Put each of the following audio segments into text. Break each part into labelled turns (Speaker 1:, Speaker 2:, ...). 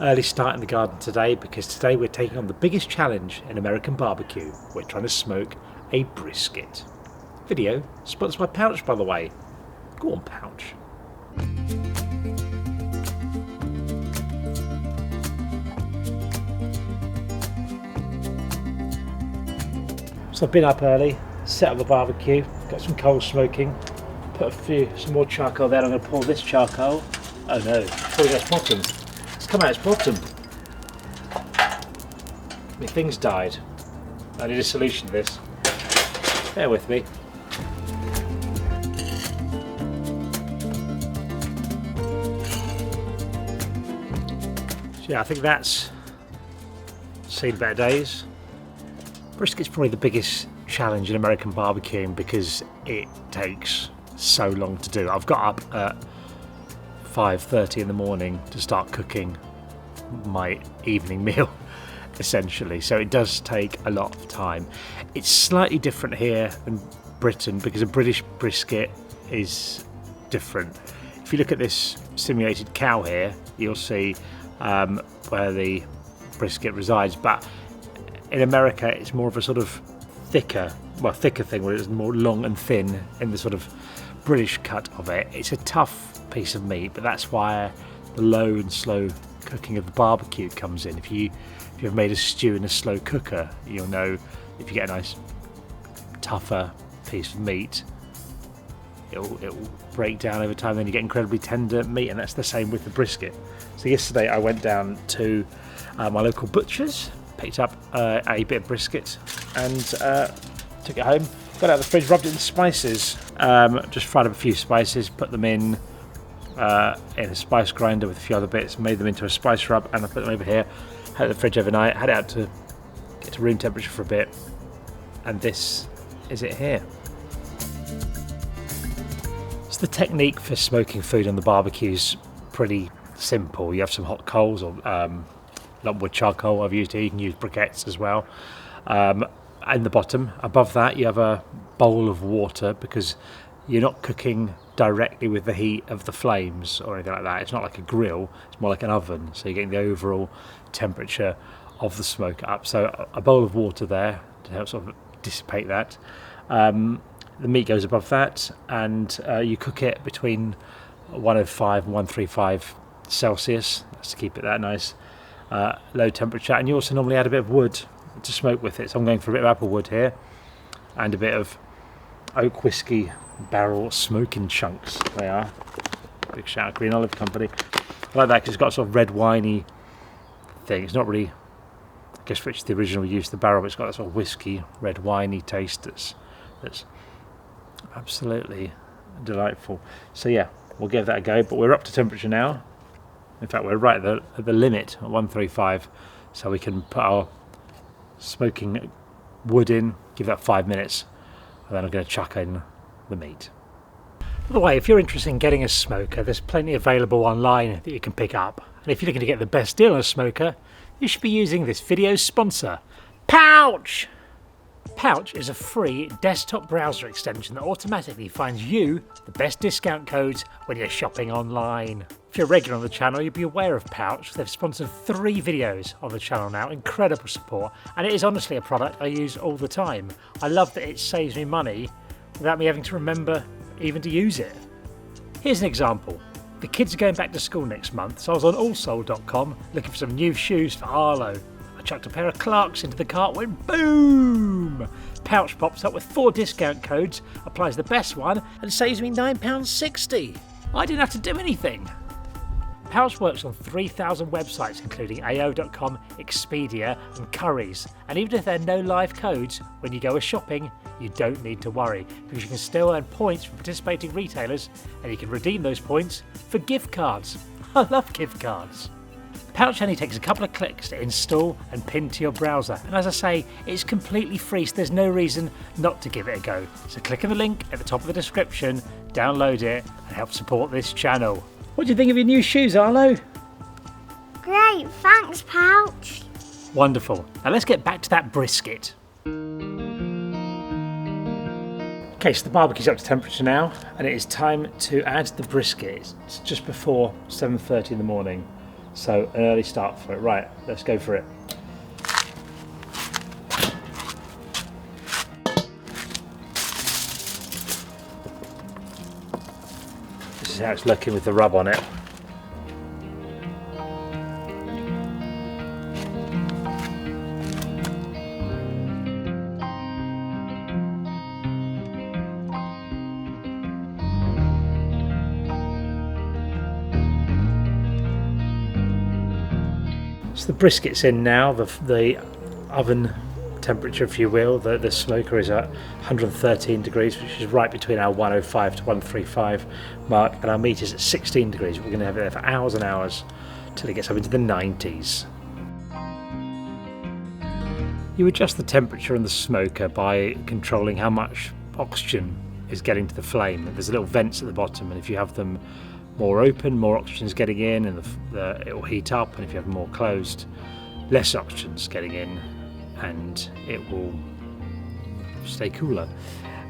Speaker 1: Early start in the garden today because today we're taking on the biggest challenge in American barbecue. We're trying to smoke a brisket. Video sponsored by Pouch, by the way. Go on, Pouch. So I've been up early, set up the barbecue, got some coal smoking, put some more charcoal there. I'm going to pour this charcoal. Oh no, it's probably its bottom. It's come out its bottom. My thing's died. I need a solution to this. Bear with me. So yeah, I think that's seen better days. Brisket's probably the biggest challenge in American barbecuing because it takes so long to do. I've got up at 5:30 in the morning to start cooking my evening meal, essentially. So it does take a lot of time. It's slightly different here in Britain because a British brisket is different. If you look at this simulated cow here, you'll see where the brisket resides, but in America it's more of a sort of thicker thing where it's more long and thin in the sort of British cut of it. It's a tough piece of meat, but that's why the low and slow cooking of the barbecue comes in. If you've made a stew in a slow cooker, you'll know if you get a nice tougher piece of meat, it'll break down over time, then you get incredibly tender meat, and that's the same with the brisket. So yesterday I went down to my local butcher's, picked up a bit of brisket and took it home, got it out of the fridge, rubbed it in spices, just fried up a few spices, put them in a spice grinder with a few other bits, made them into a spice rub, and I put them over here, had it in the fridge overnight, had it out to get to room temperature for a bit, and this is it here. So the technique for smoking food on the barbecue is pretty simple. You have some hot coals or lumpwood charcoal. I've used here. You can use briquettes as well. In the bottom, above that, you have a bowl of water because you're not cooking directly with the heat of the flames or anything like that. It's not like a grill, it's more like an oven, so you're getting the overall temperature of the smoke up. So a bowl of water there to help sort of dissipate that. The meat goes above that, and you cook it between 105 and 135 Celsius. That's to keep it that nice low temperature. And you also normally add a bit of wood to smoke with it. So I'm going for a bit of apple wood here and a bit of oak whiskey barrel smoking chunks. They are. Big shout out Green Olive Company. I like that because it's got a sort of red winey thing. It's not really, I guess, which the original use of the barrel, but it's got that sort of whiskey red winey taste that's absolutely delightful. So yeah, we'll give that a go, but we're up to temperature now. In fact, we're right at the limit at 135, so we can put our smoking wood in, give that 5 minutes, and then I'm going to chuck in the meat. By the way, if you're interested in getting a smoker, there's plenty available online that you can pick up. And if you're looking to get the best deal on a smoker, you should be using this video's sponsor, Pouch! Pouch is a free desktop browser extension that automatically finds you the best discount codes when you're shopping online. If you're regular on the channel, you'll be aware of Pouch. They've sponsored 3 videos on the channel now. Incredible support, and it is honestly a product I use all the time. I love that it saves me money without me having to remember even to use it. Here's an example. The kids are going back to school next month, so I was on allsold.com looking for some new shoes for Arlo. I chucked a pair of Clarks into the cart, went boom! Pouch pops up with 4 discount codes, applies the best one, and saves me £9.60. I didn't have to do anything. Pouch works on 3,000 websites, including AO.com, Expedia, and Currys. And even if there are no live codes, when you go shopping, you don't need to worry, because you can still earn points from participating retailers, and you can redeem those points for gift cards. I love gift cards. Pouch only takes a couple of clicks to install and pin to your browser, and as I say, it's completely free, so there's no reason not to give it a go. So click on the link at the top of the description, download it, and help support this channel. What do you think of your new shoes, Arlo?
Speaker 2: Great, thanks, Pouch.
Speaker 1: Wonderful. Now let's get back to that brisket. Okay, so the barbecue's up to temperature now, and it is time to add the brisket. It's just before 7:30 in the morning. So an early start for it. Right, let's go for it. This is how it's looking with the rub on it. So the brisket's in now, the oven temperature, if you will. The smoker is at 113 degrees, which is right between our 105 to 135 mark, and our meat is at 16 degrees. We're going to have it there for hours and hours till it gets up into the 90s. You adjust the temperature in the smoker by controlling how much oxygen is getting to the flame. There's little vents at the bottom, and if you have them more open, more oxygen is getting in, and it will heat up. And if you have them more closed, less oxygen is getting in, and it will stay cooler.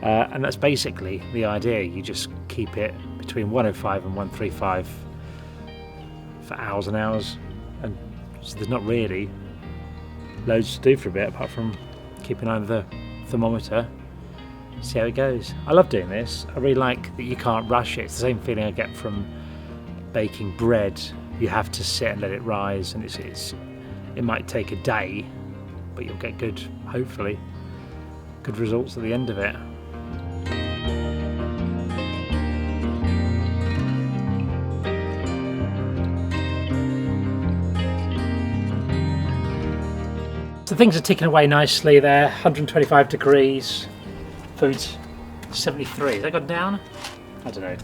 Speaker 1: And that's basically the idea. You just keep it between 105 and 135 for hours and hours, and so there's not really loads to do for a bit apart from keep an eye on the thermometer, see how it goes. I love doing this. I really like that you can't rush it. It's the same feeling I get from baking bread. You have to sit and let it rise, and it might take a day, but you'll get good, hopefully, good results at the end of it. So things are ticking away nicely there. 125 degrees. Food's 73. Has that gone down? I don't know.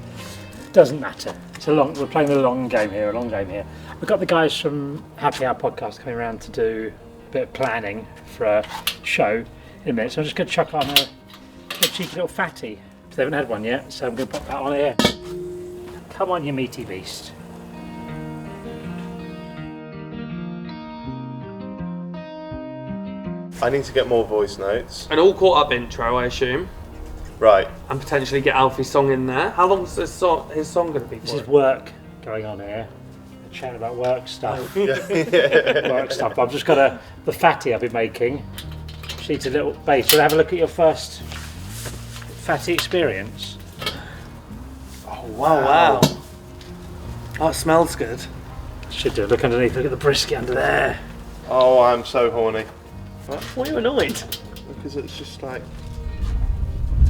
Speaker 1: Doesn't matter. We're playing the long game here. We've got the guys from Happy Hour Podcast coming around to do a bit of planning for a show in a minute. So I'm just going to chuck on a cheeky little fatty. They haven't had one yet, so I'm going to pop that on here. Come on, you meaty beast.
Speaker 3: I need to get more voice notes.
Speaker 4: An all caught up intro, I assume.
Speaker 3: Right.
Speaker 4: And potentially get Alfie's song in there. How long is his song going to be for?
Speaker 1: This is work going on here. We're chatting about work stuff. Work stuff. I've just got the fatty I've been making. She needs a little base. So have a look at your first fatty experience.
Speaker 4: Oh wow. Oh, it smells good.
Speaker 1: Should do. Look underneath. Look at the brisket under there.
Speaker 3: Oh, I'm so horny.
Speaker 4: Why are you annoyed?
Speaker 3: Because it's just like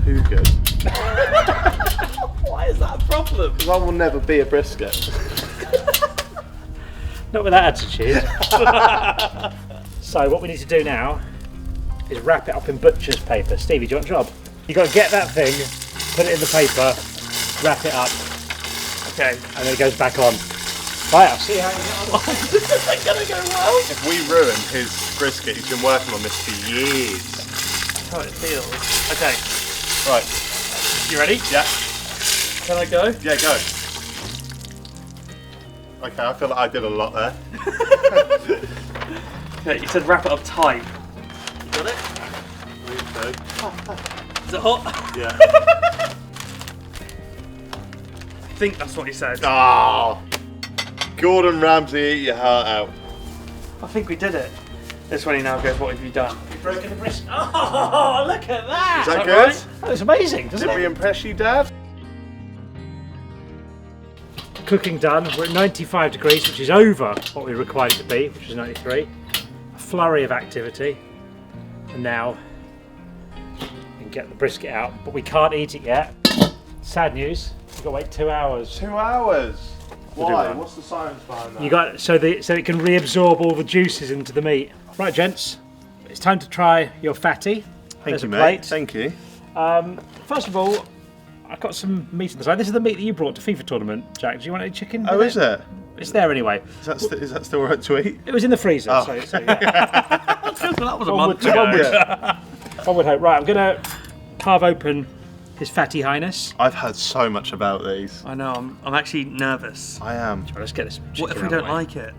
Speaker 3: too good.
Speaker 4: Why is that a problem?
Speaker 3: Because I will never be a brisket.
Speaker 1: Not with that attitude. So what we need to do now is wrap it up in butcher's paper. Stevie, do you want a job? You've got to get that thing, put it in the paper, wrap it up.
Speaker 4: Okay.
Speaker 1: And then it goes back on. Right, I'll see how you get on.
Speaker 4: This isn't going to go well.
Speaker 3: If we ruin his brisket, he's been working on this for years.
Speaker 4: That's how it feels. Okay.
Speaker 3: Right.
Speaker 4: You ready?
Speaker 3: Yeah.
Speaker 4: Can I go?
Speaker 3: Yeah, go. Okay, I feel like I did a lot there.
Speaker 4: Okay, you said wrap it up tight. You got it? Is it hot?
Speaker 3: Yeah.
Speaker 4: I think that's what he said.
Speaker 3: Oh, Gordon Ramsay, eat your heart out.
Speaker 4: I think we did it. This one he now goes, what have you done?
Speaker 1: You've broken the brisket. Oh, look at that!
Speaker 3: Is that good?
Speaker 4: right?
Speaker 1: That looks amazing, doesn't
Speaker 3: Did we
Speaker 1: it?
Speaker 3: impress you, Dad?
Speaker 1: Cooking done. We're at 95 degrees, which is over what we required it to be, which is 93. A flurry of activity. And now we can get the brisket out, but we can't eat it yet. Sad news. We've got to wait 2 hours.
Speaker 3: 2 hours.
Speaker 1: We'll do
Speaker 3: Why?
Speaker 1: that.
Speaker 3: What's the science behind that?
Speaker 1: You got so it can reabsorb all the juices into the meat. Right, gents, it's time to try your fatty.
Speaker 3: Thank
Speaker 1: There's
Speaker 3: you,
Speaker 1: a
Speaker 3: mate.
Speaker 1: plate.
Speaker 3: Thank you.
Speaker 1: First of all, I've got some meat on the side. This is the meat that you brought to FIFA tournament, Jack. Do you want any chicken?
Speaker 3: Oh,
Speaker 1: with
Speaker 3: is it?
Speaker 1: It's there anyway.
Speaker 3: Is that still right to eat?
Speaker 1: It was in the freezer.
Speaker 3: Oh.
Speaker 1: So yeah.
Speaker 4: That was a
Speaker 1: Onward
Speaker 4: month
Speaker 1: to
Speaker 4: ago.
Speaker 1: onward.
Speaker 3: Yeah.
Speaker 1: Onward hope. Right, I'm going to carve open His Fatty Highness.
Speaker 3: I've heard so much about these.
Speaker 4: I know, I'm actually nervous.
Speaker 3: I am.
Speaker 1: Right, let's get this chicken
Speaker 4: What if we
Speaker 1: out of
Speaker 4: don't
Speaker 1: the way.
Speaker 4: like it?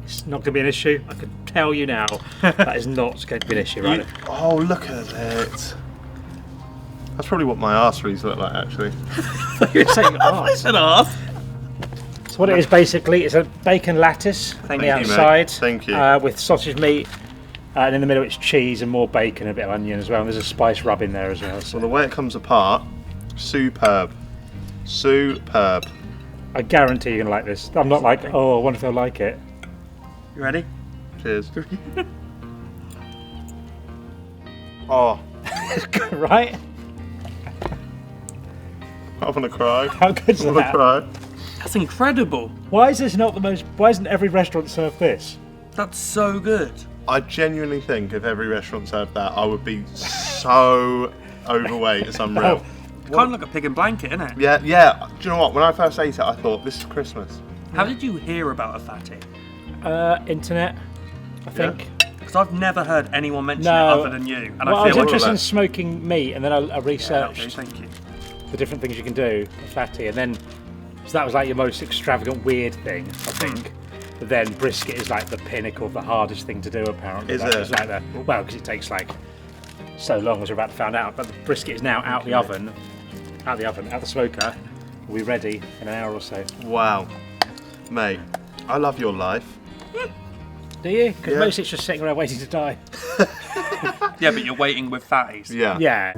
Speaker 1: It's not going to be an issue. I can tell you now. That is not going to be an issue, right?
Speaker 3: Oh, look at it. That's probably what my arteries look like, actually.
Speaker 1: You were saying
Speaker 4: I
Speaker 1: arse.
Speaker 4: said arse.
Speaker 1: So what it is basically, it's a bacon lattice on the
Speaker 3: you, mate.
Speaker 1: outside.
Speaker 3: Thank you.
Speaker 1: With sausage meat, and in the middle it's cheese and more bacon and a bit of onion as well. And there's a spice rub in there as well. So
Speaker 3: Well, the way it comes apart, superb. Superb.
Speaker 1: I guarantee you're going to like this. I'm not like, oh, I wonder if they'll like it.
Speaker 4: You ready?
Speaker 3: Cheers. Oh,
Speaker 1: Right?
Speaker 3: I want to cry.
Speaker 1: How good's
Speaker 3: I want to
Speaker 1: that?
Speaker 3: cry.
Speaker 4: That's incredible.
Speaker 1: Why is this not the most... Why isn't every restaurant serve this?
Speaker 4: That's so good.
Speaker 3: I genuinely think if every restaurant served that, I would be so overweight. It's unreal.
Speaker 4: Kind of like a pig in blanket, isn't it?
Speaker 3: Yeah, yeah. Do you know what? When I first ate it, I thought, this is Christmas.
Speaker 4: How did you hear about a fatty?
Speaker 1: Internet, I think.
Speaker 4: Because I've never heard anyone mention
Speaker 1: No.
Speaker 4: it other than you. And
Speaker 1: Well, I
Speaker 4: I
Speaker 1: was
Speaker 4: feel like
Speaker 1: interested in
Speaker 3: that.
Speaker 1: smoking meat, and then I researched
Speaker 4: thank you.
Speaker 1: the different things you can do with fatty, and then so that was like your most extravagant, weird thing, I think. But then brisket is like the pinnacle of the hardest thing to do, apparently.
Speaker 3: Is
Speaker 1: Like,
Speaker 3: it?
Speaker 1: It's like the, well, because it takes like so long, as we're about to find out. But the brisket is now out the oven, out the smoker. Will be ready in an hour or so.
Speaker 3: Wow. Mate, I love your life.
Speaker 1: Do you? Because
Speaker 3: Yeah.
Speaker 1: mostly it's just sitting around waiting to die.
Speaker 4: Yeah, but you're waiting with fatties.
Speaker 3: Yeah.
Speaker 1: Yeah.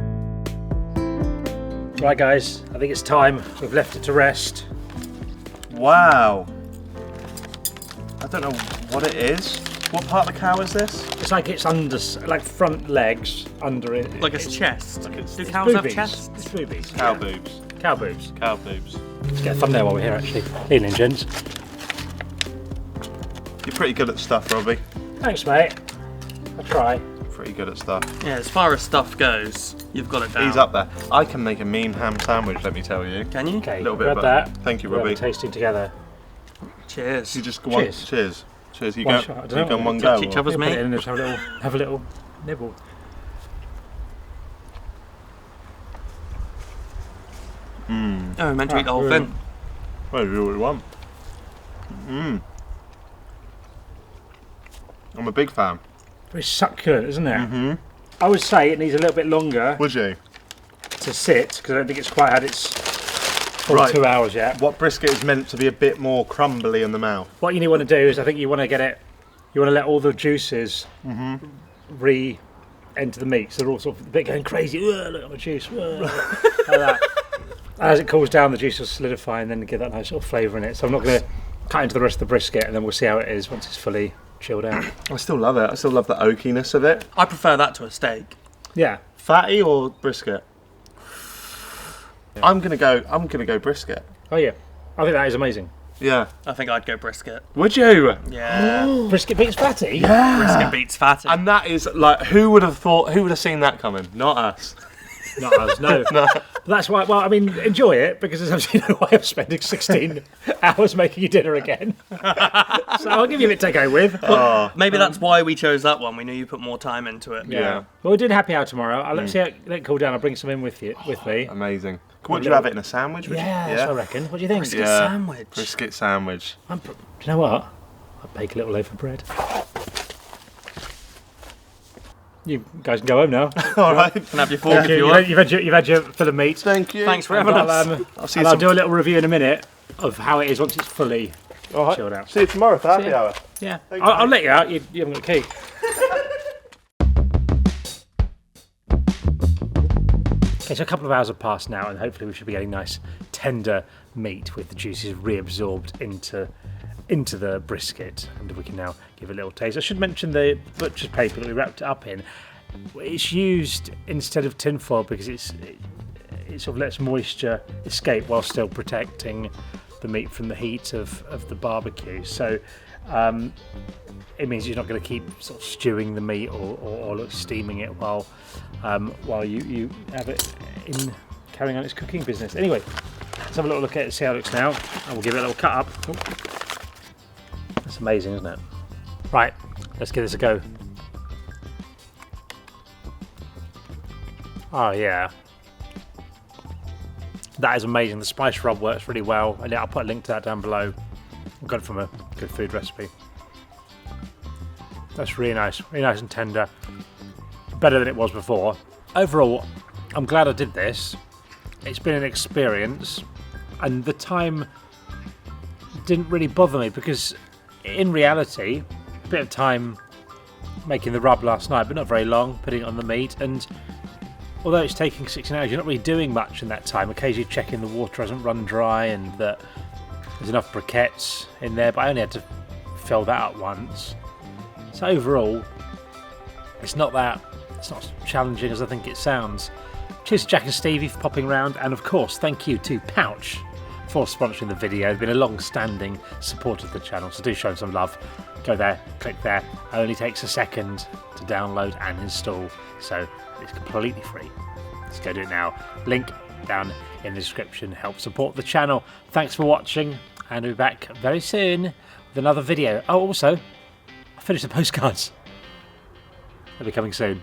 Speaker 1: Right, guys. I think it's time. We've left it to rest.
Speaker 3: Wow. I don't know what it is. What part of the cow is this?
Speaker 1: It's like it's under, like front legs under it.
Speaker 4: Like its chest.
Speaker 1: It's
Speaker 4: Do cows have
Speaker 1: boobies.
Speaker 4: chests?
Speaker 1: It's boobies.
Speaker 3: Cow boobs.
Speaker 1: Cow boobs.
Speaker 3: Cow boobs.
Speaker 1: Let's get a thumbnail while we're here, actually. Evening, gents.
Speaker 3: You're pretty good at stuff, Robbie.
Speaker 1: Thanks, mate. I'll try.
Speaker 3: Pretty good at stuff.
Speaker 4: Yeah, as far as stuff goes, you've got it down.
Speaker 3: He's up there. I can make a mean ham sandwich, let me tell you.
Speaker 4: Can you?
Speaker 1: Okay,
Speaker 3: Little bit
Speaker 1: grab
Speaker 3: of
Speaker 1: that.
Speaker 3: butter. Thank you,
Speaker 1: We'll have
Speaker 3: Robbie.
Speaker 1: a tasting together.
Speaker 4: Cheers.
Speaker 3: You just go on.
Speaker 1: Cheers.
Speaker 3: Cheers. Cheers. You
Speaker 1: One
Speaker 3: go.
Speaker 1: shot, I
Speaker 3: You
Speaker 1: don't
Speaker 3: go
Speaker 1: know.
Speaker 3: in one
Speaker 4: Touch
Speaker 3: go.
Speaker 4: each
Speaker 3: or-
Speaker 4: other's
Speaker 1: Put it
Speaker 4: mate.
Speaker 1: in and just have a little nibble.
Speaker 4: Oh, we're meant to eat the whole
Speaker 1: Right,
Speaker 4: thing.
Speaker 3: Well, you do what you want. I'm a big fan.
Speaker 1: Very succulent, isn't it? Mm-hmm. I would say it needs a little bit longer
Speaker 3: Would you?
Speaker 1: to sit, because I don't think it's quite had its full
Speaker 3: Right.
Speaker 1: 2 hours yet.
Speaker 3: What brisket is meant to be a bit more crumbly in the mouth.
Speaker 1: What you want to do is, I think you want to get it, you want to let all the juices re-enter the meat, so they're all sort of a bit going crazy. Look at my juice. Like that. As it cools down, the juice will solidify and then give that nice sort of flavour in it. So I'm not going to cut into the rest of the brisket, and then we'll see how it is once it's fully chilled out.
Speaker 3: I still love it. I still love the oakiness of it.
Speaker 4: I prefer that to a steak.
Speaker 1: Yeah.
Speaker 3: Fatty or brisket? I'm gonna go brisket.
Speaker 1: Oh yeah. I think that is amazing.
Speaker 3: Yeah.
Speaker 4: I think I'd go brisket.
Speaker 3: Would you?
Speaker 4: Yeah.
Speaker 1: Brisket beats fatty?
Speaker 4: Brisket beats fatty.
Speaker 3: And that is like, who would have seen that coming? Not us.
Speaker 1: Not us, no. But that's why, well, I mean, enjoy it, because there's absolutely no way of spending 16 hours making you dinner again. So I'll give you a bit to go with.
Speaker 4: Maybe that's why we chose that one. We knew you put more time into it.
Speaker 3: Yeah.
Speaker 1: Well, we're doing happy hour tomorrow. I'll see how let it cool down. I'll bring some in with me.
Speaker 3: Amazing. Would you have it in a sandwich? Would
Speaker 1: Yeah,
Speaker 3: you?
Speaker 1: that's what I reckon. What do you think?
Speaker 4: Brisket sandwich.
Speaker 3: Brisket sandwich.
Speaker 1: Do you know what? I'll bake a little loaf of bread. You guys can go home now.
Speaker 3: All right.
Speaker 4: Can have your fork if you
Speaker 1: You've
Speaker 4: want.
Speaker 1: you've had your fill of meat.
Speaker 3: Thank you.
Speaker 4: Thanks for having us.
Speaker 3: I'll see you.
Speaker 1: And I'll do a little review in a minute of how it is once it's fully
Speaker 3: All right.
Speaker 1: chilled out.
Speaker 3: See you tomorrow for happy
Speaker 1: ya.
Speaker 3: hour.
Speaker 1: Yeah,
Speaker 3: Thank
Speaker 1: I'll
Speaker 3: you.
Speaker 1: let you out. You haven't got a key. Okay, so a couple of hours have passed now, and hopefully we should be getting nice tender meat with the juices reabsorbed into the brisket, and we can now give it a little taste. I should mention the butcher's paper that we wrapped it up in. It's used instead of tinfoil because it sort of lets moisture escape while still protecting the meat from the heat of the barbecue. So it means you're not going to keep sort of stewing the meat or steaming it while you have it in carrying on its cooking business. Anyway, let's have a little look at it, see how it looks now, and we'll give it a little cut up. Oh. That's amazing, isn't it? Right, let's give this a go. Oh yeah. That is amazing. The spice rub works really well, and I'll put a link to that down below. I got it from a good food recipe. That's really nice and tender. Better than it was before. Overall, I'm glad I did this. It's been an experience, and the time didn't really bother me because in reality, a bit of time making the rub last night, but not very long, putting it on the meat, and although it's taking 16 hours, you're not really doing much in that time. Occasionally checking the water hasn't run dry and that there's enough briquettes in there, but I only had to fill that up once. So overall, it's not as challenging as I think it sounds. Cheers to Jack and Stevie for popping round, and of course thank you to Pouch for sponsoring the video. They've been a long-standing supporter of the channel, so do show them some love. Go there, click there. It only takes a second to download and install, so it's completely free. Let's go do it now. Link down in the description. Help support the channel. Thanks for watching, and we'll be back very soon with another video. Oh, also, I finished the postcards. They'll be coming soon.